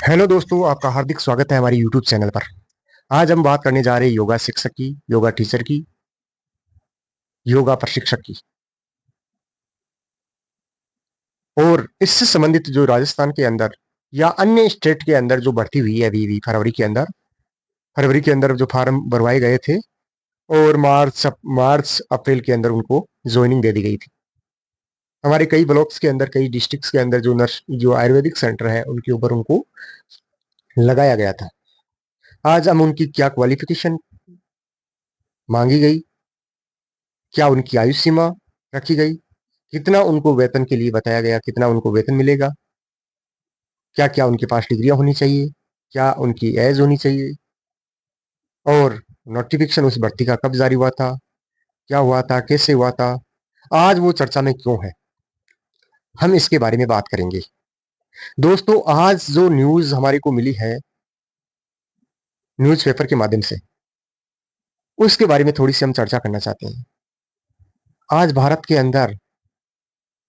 Hello दोस्तों, आपका हार्दिक स्वागत है हमारे यूट्यूब चैनल पर। आज हम बात करने जा रहे हैं योगा शिक्षक की, योगा टीचर की, योगा प्रशिक्षक की। और इससे संबंधित जो राजस्थान के अंदर या अन्य स्टेट के अंदर जो भर्ती हुई है अभी फरवरी के अंदर जो फार्म भरवाए गए थे, और मार्च अप्रैल के अंदर उनको ज्वाइनिंग दे दी गई थी। हमारे कई ब्लॉक्स के अंदर, कई डिस्ट्रिक्ट्स के अंदर जो आयुर्वेदिक सेंटर है उनके ऊपर उनको लगाया गया था। आज हम उनकी क्या क्वालिफिकेशन मांगी गई, क्या उनकी आयु सीमा रखी गई, कितना उनको वेतन के लिए बताया गया, कितना उनको वेतन मिलेगा, क्या क्या उनके पास डिग्रियां होनी चाहिए, क्या उनकी एज होनी चाहिए, और नोटिफिकेशन उस भर्ती का कब जारी हुआ था, क्या हुआ था, कैसे हुआ था, आज वो चर्चा में क्यों है, हम इसके बारे में बात करेंगे। दोस्तों, आज जो न्यूज हमारे को मिली है न्यूज़पेपर के माध्यम से, उसके बारे में थोड़ी सी हम चर्चा करना चाहते हैं। आज भारत के अंदर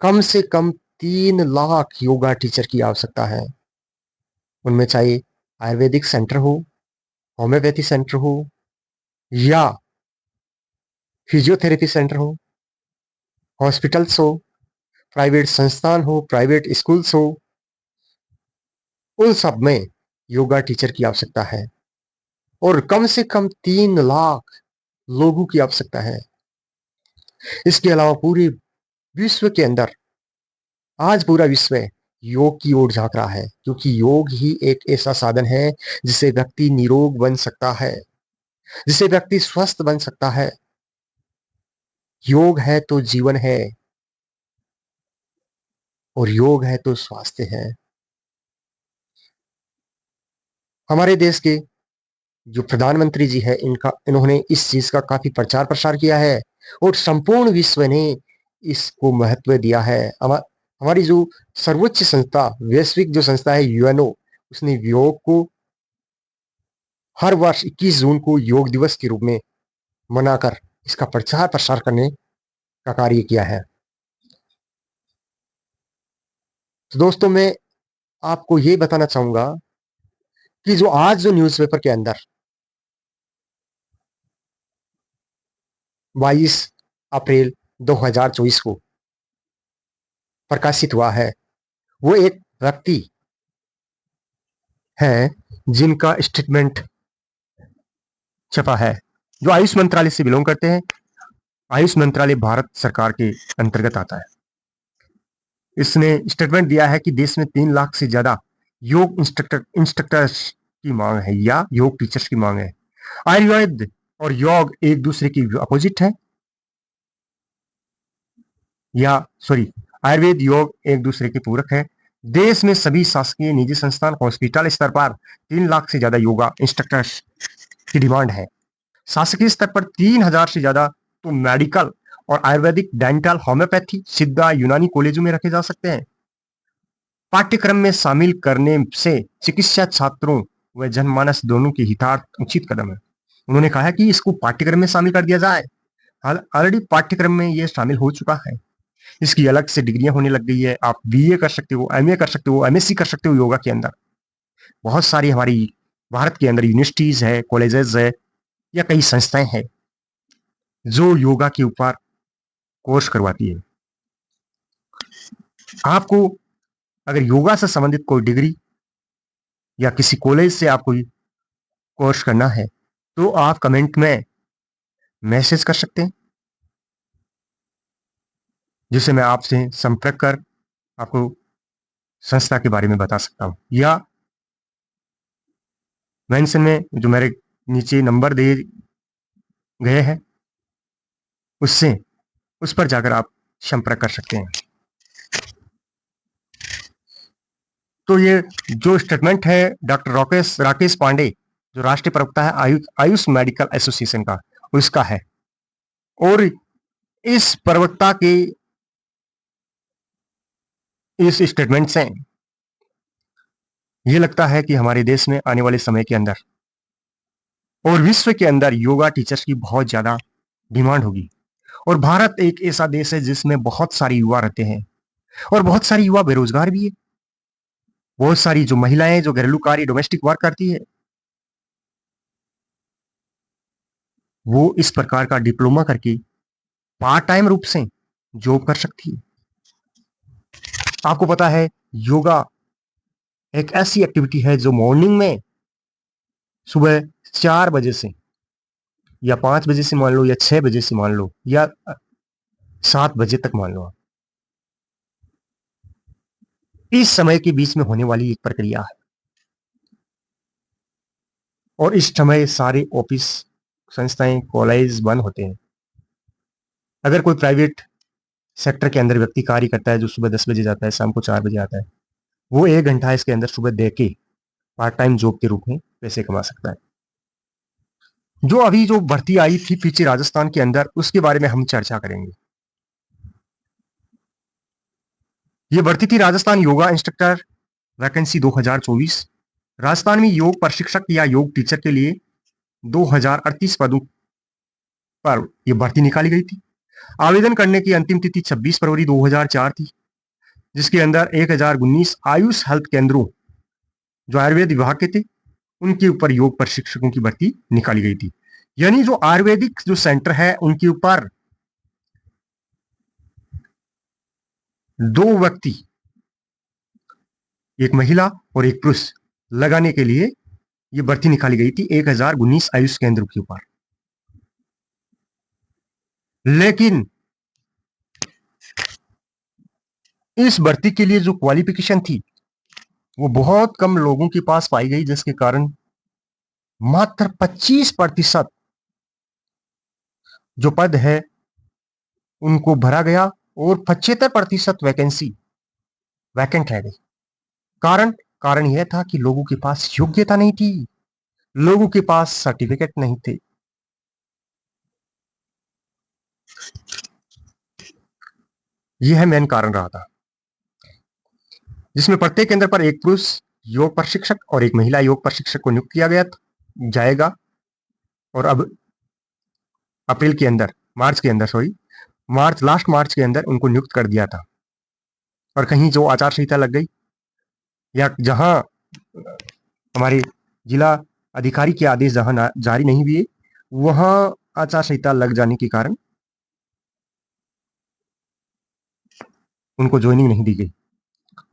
कम से कम 3 लाख योगा टीचर की आवश्यकता है। उनमें चाहे आयुर्वेदिक सेंटर हो, होम्योपैथी सेंटर हो, या फिजियोथेरेपी सेंटर हो, हॉस्पिटल्स हो, प्राइवेट संस्थान हो, प्राइवेट स्कूल्स हो, उन सब में योगा टीचर की आवश्यकता है। और कम से कम 3 लाख लोगों की आवश्यकता है। इसके अलावा पूरे विश्व के अंदर आज पूरा विश्व योग की ओर झांक रहा है, क्योंकि योग ही एक ऐसा साधन है जिससे व्यक्ति निरोग बन सकता है, जिससे व्यक्ति स्वस्थ बन सकता है। योग है तो जीवन है, और योग है तो स्वास्थ्य है। हमारे देश के जो प्रधानमंत्री जी है, इन्होंने इस चीज का काफी प्रचार प्रसार किया है, और संपूर्ण विश्व ने इसको महत्व दिया है। हमारी जो सर्वोच्च संस्था, वैश्विक जो संस्था है यूएनओ, उसने योग को हर वर्ष 21 जून को योग दिवस के रूप में मनाकर इसका प्रचार प्रसार करने का कार्य किया है। तो दोस्तों, मैं आपको ये बताना चाहूंगा कि जो आज जो न्यूज़पेपर के अंदर 22 अप्रैल 2024 को प्रकाशित हुआ है, वो एक व्यक्ति है जिनका स्टेटमेंट छपा है, जो आयुष मंत्रालय से बिलोंग करते हैं। आयुष मंत्रालय भारत सरकार के अंतर्गत आता है। इसने स्टेटमेंट दिया है कि देश में 3 लाख से ज्यादा योग इंस्ट्रक्टर्स की मांग है, या योग टीचर्स की मांग है। आयुर्वेद और योग एक दूसरे की अपोजिट है, या सॉरी, आयुर्वेद योग एक दूसरे के पूरक है। देश में सभी शासकीय निजी संस्थान हॉस्पिटल स्तर पर 3 लाख से ज्यादा योगा इंस्ट्रक्टर्स की डिमांड है। शासकीय स्तर पर 3,000 से ज्यादा तो मेडिकल और आयुर्वेदिक, डेंटल, होम्योपैथी, सिद्धा, यूनानी कॉलेजों में रखे जा सकते हैं। पाठ्यक्रम में शामिल करने से चिकित्सा छात्रों व जनमानस दोनों के हितार्थ उचित कदम है। उन्होंने कहा है कि इसको पाठ्यक्रम में शामिल कर दिया जाए। ऑलरेडी पाठ्यक्रम में ये शामिल हो चुका है। इसकी अलग से डिग्रियां होने लग गई है। आप बीए कर सकते हो, एमए कर सकते हो, एमएससी कर सकते हो योगा के अंदर। बहुत सारी हमारी भारत के अंदर यूनिवर्सिटीज है, कॉलेजेस है, या कई संस्थाएं हैं जो योगा के ऊपर कोर्स करवाती है। आपको अगर योगा से संबंधित कोई डिग्री या किसी कॉलेज से आपको कोर्स करना है, तो आप कमेंट में मैसेज कर सकते हैं, जिससे मैं आपसे संपर्क कर आपको संस्था के बारे में बता सकता हूं, या मेंशन में जो मेरे नीचे नंबर दिए गए हैं उससे उस पर जाकर आप संपर्क कर सकते हैं। तो ये जो स्टेटमेंट है डॉक्टर राकेश राकेश पांडे, जो राष्ट्रीय प्रवक्ता है आयुष मेडिकल एसोसिएशन का, उसका है। और इस प्रवक्ता के इस स्टेटमेंट से ये लगता है कि हमारे देश में आने वाले समय के अंदर और विश्व के अंदर योगा टीचर्स की बहुत ज्यादा डिमांड होगी। और भारत एक ऐसा देश है जिसमें बहुत सारे युवा रहते हैं, और बहुत सारे युवा बेरोजगार भी है। बहुत सारी जो महिलाएं जो घरेलू कार्य डोमेस्टिक वर्क करती है, वो इस प्रकार का डिप्लोमा करके पार्ट टाइम रूप से जॉब कर सकती है। आपको पता है योगा एक ऐसी एक्टिविटी है जो मॉर्निंग में सुबह 4 बजे से या 5 बजे से मान लो या 6 बजे से मान लो या 7 बजे तक मान लो आप, इस समय के बीच में होने वाली एक प्रक्रिया है। और इस समय सारे ऑफिस, संस्थाएं, कॉलेज बंद होते हैं। अगर कोई प्राइवेट सेक्टर के अंदर व्यक्ति कार्य करता है जो सुबह 10 बजे जाता है, शाम को 4 बजे आता है, वो 1 घंटा इसके अंदर सुबह दे के पार्ट टाइम जॉब के रूप में पैसे कमा सकता है। जो अभी जो भर्ती आई थी पीछे राजस्थान के अंदर, उसके बारे में हम चर्चा करेंगे। ये भर्ती थी Rajasthan yoga instructor vacancy 2024। Rajasthan में योग प्रशिक्षक या योग टीचर के लिए 2038 पदों पर यह भर्ती निकाली गई थी। आवेदन करने की अंतिम तिथि 26 फरवरी 2004 थी, जिसके अंदर 1019 आयुष हेल्थ केंद्रों जो आयुर्वेद विभाग के थे उनके ऊपर योग प्रशिक्षकों की भर्ती निकाली गई थी। यानी जो आयुर्वेदिक जो सेंटर है उनके ऊपर 2 व्यक्ति, एक महिला और एक पुरुष, लगाने के लिए यह भर्ती निकाली गई थी 1019 आयुष केंद्रों के ऊपर। लेकिन इस भर्ती के लिए जो क्वालिफिकेशन थी वो बहुत कम लोगों के पास पाई गई, जिसके कारण मात्र 25% जो पद है उनको भरा गया और 75% वैकेंसी वैकेंट रह गई। कारण कारण यह था कि लोगों के पास योग्यता नहीं थी, लोगों के पास सर्टिफिकेट नहीं थे। यह मेन कारण रहा था, जिसमें प्रत्येक केंद्र पर एक पुरुष योग प्रशिक्षक और एक महिला योग प्रशिक्षक को नियुक्त किया गया जाएगा। और अब अप्रैल के अंदर, मार्च के अंदर, सॉरी, लास्ट मार्च के अंदर उनको नियुक्त कर दिया था। और कहीं जो आचार संहिता लग गई या जहां हमारे जिला अधिकारी के आदेश जहां जारी नहीं हुए, वहां आचार संहिता लग जाने के कारण उनको ज्वाइनिंग नहीं दी गई।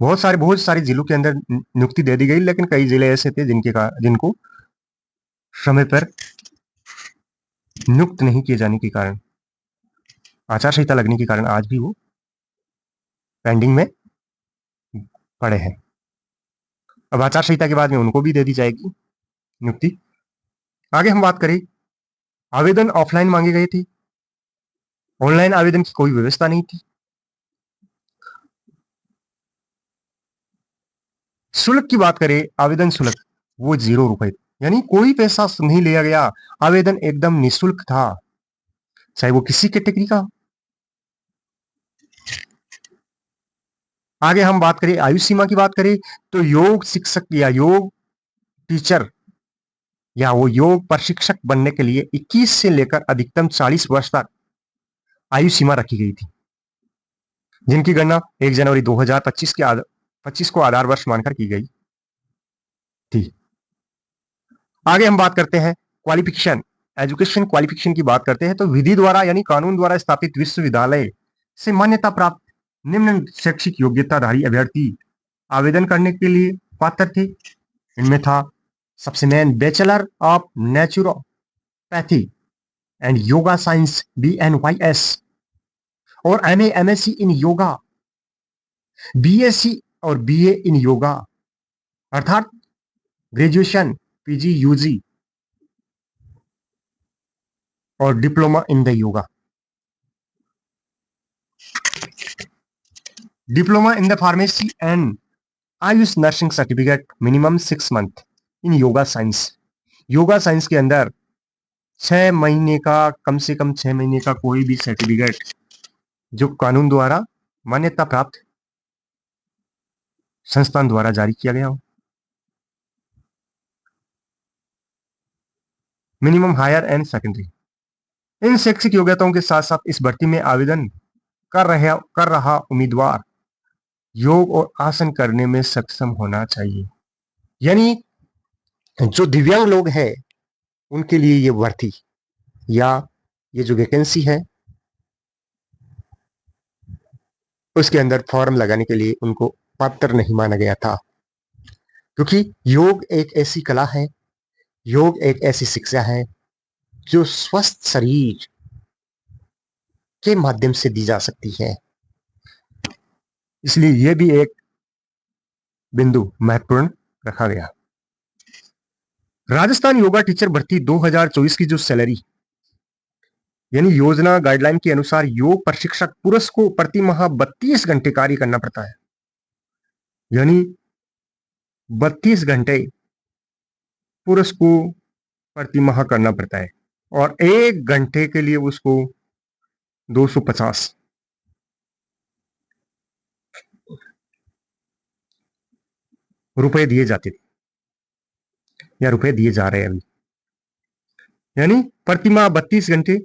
बहुत सारे जिलों के अंदर नियुक्ति दे दी गई, लेकिन कई जिले ऐसे थे जिनको समय पर नियुक्त नहीं किए जाने के कारण, आचार संहिता लगने के कारण आज भी वो पेंडिंग में पड़े हैं। अब आचार संहिता के बाद में उनको भी दे दी जाएगी नियुक्ति। आगे हम बात करें, आवेदन ऑफलाइन मांगे गए थे, ऑनलाइन आवेदन की कोई व्यवस्था नहीं थी। शुल्क की बात करें, आवेदन शुल्क वो 0 रुपए, यानी कोई पैसा नहीं लिया गया। आवेदन एकदम निःशुल्क था, चाहे वो किसी कैटेगरी का। आगे हम बात करें, आयु सीमा की बात करें तो योग शिक्षक या योग टीचर या वो योग प्रशिक्षक बनने के लिए 21 से लेकर अधिकतम 40 वर्ष तक आयु सीमा रखी गई थी, जिनकी गणना 1 जनवरी 2025 को आधार वर्ष मानकर की गई थी। आगे हम बात करते हैं क्वालिफिकेशन, एजुकेशन क्वालिफिकेशन की बात करते हैं तो विधि द्वारा यानी कानून द्वारा स्थापित विश्वविद्यालय से मान्यता प्राप्त निम्न शैक्षिक योग्यताधारी अभ्यर्थी आवेदन करने के लिए पात्र थे। इनमें था सबसे main bachelor of naturopathy and yoga science BNYS और MA MSc इन योगा, BSc और BA इन योगा, अर्थात ग्रेजुएशन, PG UG और diploma in the yoga, diploma in the pharmacy and Ayush nursing certificate minimum 6 month in yoga science. Yoga science के अंदर 6 महीने का, कम से कम 6 महीने का कोई भी सर्टिफिकेट जो कानून द्वारा मान्यता प्राप्त संस्थान द्वारा जारी किया गया हो। Minimum higher and secondary. इन शैक्षिक योग्यताओं के साथ साथ इस भर्ती में आवेदन कर रहा उम्मीदवार योग और आसन करने में सक्षम होना चाहिए। यानी जो दिव्यांग लोग हैं उनके लिए ये भर्ती या ये जो वैकेंसी है उसके अंदर फॉर्म लगाने के लिए उनको पात्र नहीं माना गया था, क्योंकि योग एक ऐसी कला है, योग एक ऐसी शिक्षा है जो स्वस्थ शरीर के माध्यम से दी जा सकती है। इसलिए यह भी एक बिंदु महत्वपूर्ण रखा गया। राजस्थान योगा टीचर भर्ती 2024 की जो सैलरी यानी योजना गाइडलाइन के अनुसार योग प्रशिक्षक पुरुष को प्रति माह 32 घंटे कार्य करना पड़ता है। यानी 32 घंटे पुरुष को प्रति माह करना पड़ता है और 1 घंटे के लिए उसको 250 रुपए दिए जाते थे या रुपए दिए जा रहे हैं अभी। यानी प्रति माह 32 घंटे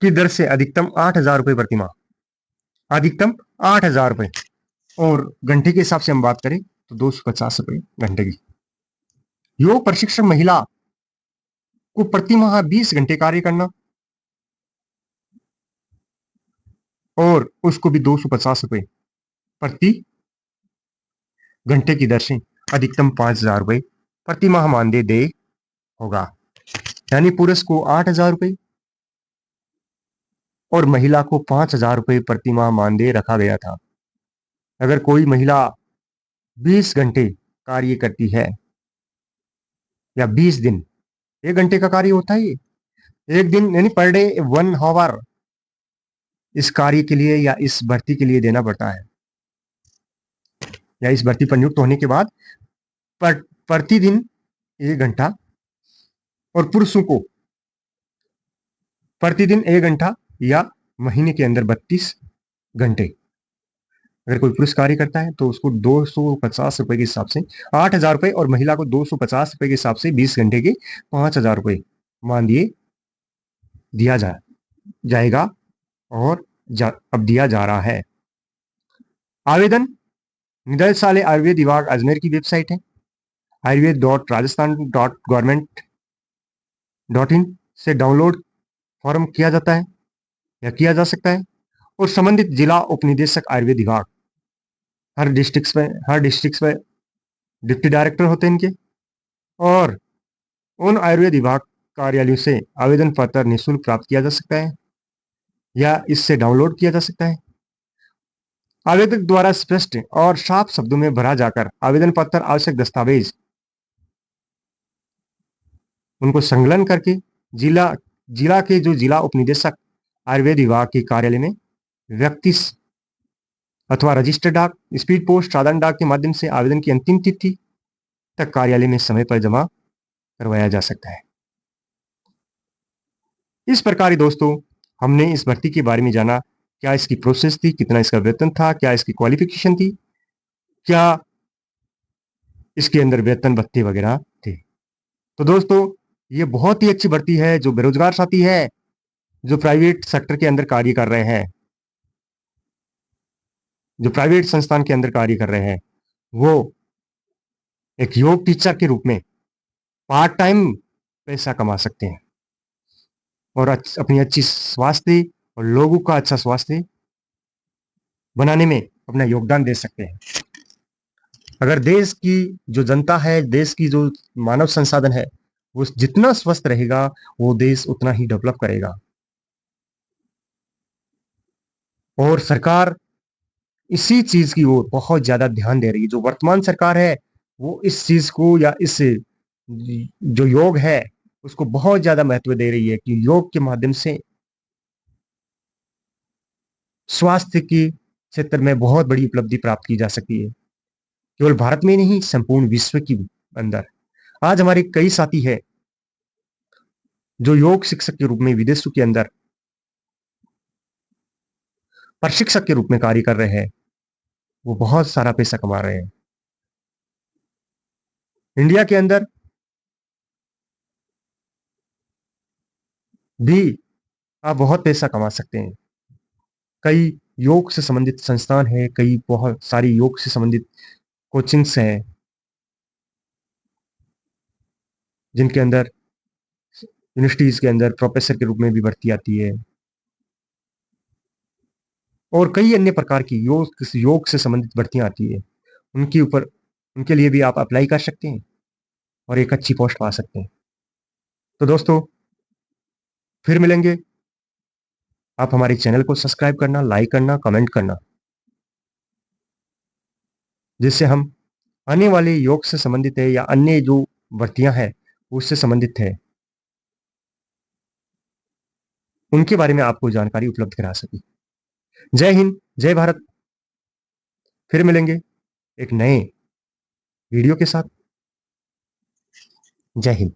की दर से अधिकतम 8,000 रुपए प्रति माह, अधिकतम 8,000 रुपए। और घंटे के हिसाब से हम बात करें तो 250 रुपए घंटे की। योग प्रशिक्षक महिला को प्रति माह 20 घंटे कार्य करना और उसको भी 250 रुपए प्रति घंटे की दर से अधिकतम 5,000 रुपए प्रति माह मानदेय दे होगा। यानी पुरुष को 8,000 रुपए और महिला को 5,000 रुपए प्रति माह मानदेय रखा गया था। अगर कोई महिला 20 घंटे कार्य करती है या 20 दिन, 1 घंटे का कार्य होता है ये, एक दिन यानी पर डे 1 आवर इस कार्य के लिए या इस भर्ती के लिए देना पड़ता है, या इस भर्ती पर नियुक्त होने के बाद प्रतिदिन 1 घंटा और पुरुषों को प्रतिदिन 1 घंटा या महीने के अंदर 32 घंटे। अगर कोई पुरुष कार्य करता है तो उसको 250 रुपए के हिसाब से 8,000 रुपए और महिला को 250 रुपए के हिसाब से 20 घंटे के 5,000 रुपए मानदेय दिया जाएगा और अब दिया जा रहा है। आवेदन निदेशालय आयुर्वेद विभाग अजमेर की वेबसाइट है ayurved.rajasthan.government.in से डाउनलोड फॉर्म किया जाता है या किया जा सकता है और संबंधित जिला उपनिदेशक आयुर्वेद विभाग हर डिस्ट्रिक्ट में डिप्टी डायरेक्टर होते हैं इनके, और उन आयुर्वेद विभाग कार्यालयों से आवेदन पत्र निःशुल्क प्राप्त किया जा सकता है या इससे डाउनलोड किया जा सकता है। आवेदक द्वारा स्पष्ट और साफ शब्दों में भरा जाकर आवेदन पत्र आवश्यक दस्तावेज उनको संकलन करके जिला के जो जिला उपनिदेशक आयुर्वेद विभाग के कार्यालय में व्यक्ति अथवा रजिस्टर्ड डाक, स्पीड पोस्ट, साधारण डाक के माध्यम से आवेदन की अंतिम तिथि तक कार्यालय में समय पर जमा करवाया जा सकता है। इस प्रकार दोस्तों हमने इस भर्ती के बारे में जाना, क्या इसकी प्रोसेस थी, कितना इसका वेतन था, क्या इसकी क्वालिफिकेशन थी, क्या इसके अंदर वेतन भत्ते वगैरह थे। तो दोस्तों ये बहुत ही अच्छी भर्ती है जो बेरोजगार साथी है, जो प्राइवेट सेक्टर के अंदर कार्य कर रहे हैं, जो प्राइवेट संस्थान के अंदर कार्य कर रहे हैं, वो एक योग टीचर के रूप में पार्ट टाइम पैसा कमा सकते हैं और अपनी अच्छी स्वास्थ्य और लोगों का अच्छा स्वास्थ्य बनाने में अपना योगदान दे सकते हैं। अगर देश की जो जनता है, देश की जो मानव संसाधन है, वो जितना स्वस्थ रहेगा वो देश उतना ही डेवलप करेगा। और सरकार इसी चीज की ओर बहुत ज्यादा ध्यान दे रही है। जो वर्तमान सरकार है वो इस चीज को या इस जो योग है उसको बहुत ज्यादा महत्व दे रही है कि योग के माध्यम से स्वास्थ्य के क्षेत्र में बहुत बड़ी उपलब्धि प्राप्त की जा सकती है, केवल भारत में नहीं संपूर्ण विश्व की अंदर। आज हमारे कई साथी है जो योग शिक्षक के रूप में विदेशों के अंदर प्रशिक्षक के रूप में कार्य कर रहे हैं, वो बहुत सारा पैसा कमा रहे हैं। इंडिया के अंदर भी आप बहुत पैसा कमा सकते हैं। कई योग से संबंधित संस्थान है, कई बहुत सारी योग से संबंधित कोचिंग्स हैं, जिनके अंदर यूनिवर्सिटीज़ के अंदर प्रोफ़ेसर के रूप में भी भर्ती आती है। और कई अन्य प्रकार की योग से संबंधित भर्तियाँ आती है। उनके लिए भी आप अप्लाई कर सकते हैं और एक अच्छी पोस्ट पा सकते हैं। तो दोस्तों, फिर मिलेंगे। आप हमारे चैनल को सब्सक्राइब करना, लाइक करना, कमेंट करना, जिससे हम आने वाले योग से संबंधित है या अन्य जो भर्तियाँ हैं, उससे संबंधित है, उनके बारे में आपको जानकारी उपलब्ध करा सकें। जय हिंद, जय भारत। फिर मिलेंगे एक नए वीडियो के साथ। जय हिंद।